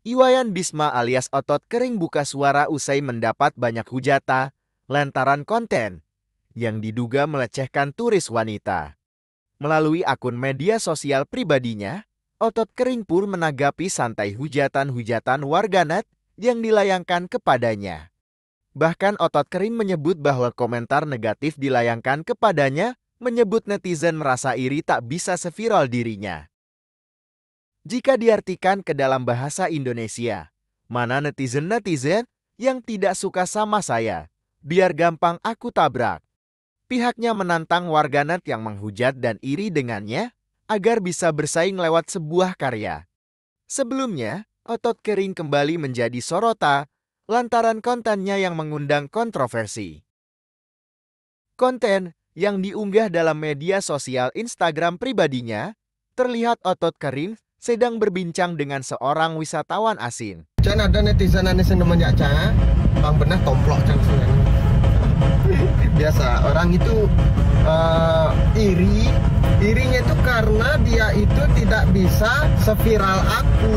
Iwayan Bisma alias Otot Kering buka suara usai mendapat banyak hujatan lantaran konten yang diduga melecehkan turis wanita. Melalui akun media sosial pribadinya, Otot Kering pun menanggapi santai hujatan-hujatan warganet yang dilayangkan kepadanya. Bahkan Otot Kering menyebut bahwa komentar negatif dilayangkan kepadanya menyebut netizen merasa iri tak bisa seviral dirinya. Jika diartikan ke dalam bahasa Indonesia, mana netizen-netizen yang tidak suka sama saya, biar gampang aku tabrak. Pihaknya menantang warganet yang menghujat dan iri dengannya agar bisa bersaing lewat sebuah karya. Sebelumnya, Otot Kering kembali menjadi sorotan lantaran kontennya yang mengundang kontroversi. Konten yang diunggah dalam media sosial Instagram pribadinya, terlihat Otot Kering sedang berbincang dengan seorang wisatawan asing. Can ada netizen namanya Ca, bang benar tomplok Can. Biasa orang itu irinya itu karena dia itu tidak bisa seviral aku.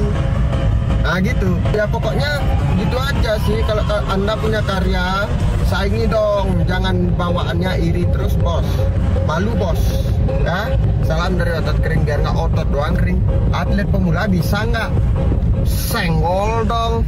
Nah gitu. Ya pokoknya gitu aja sih. Kalau Anda punya karya, saingi dong. Jangan bawaannya iri terus bos. Malu bos. Ya. Salam dari Otot Kering, biar nggak otot doang kering. Atlet pemula bisa nggak? Senggol dong.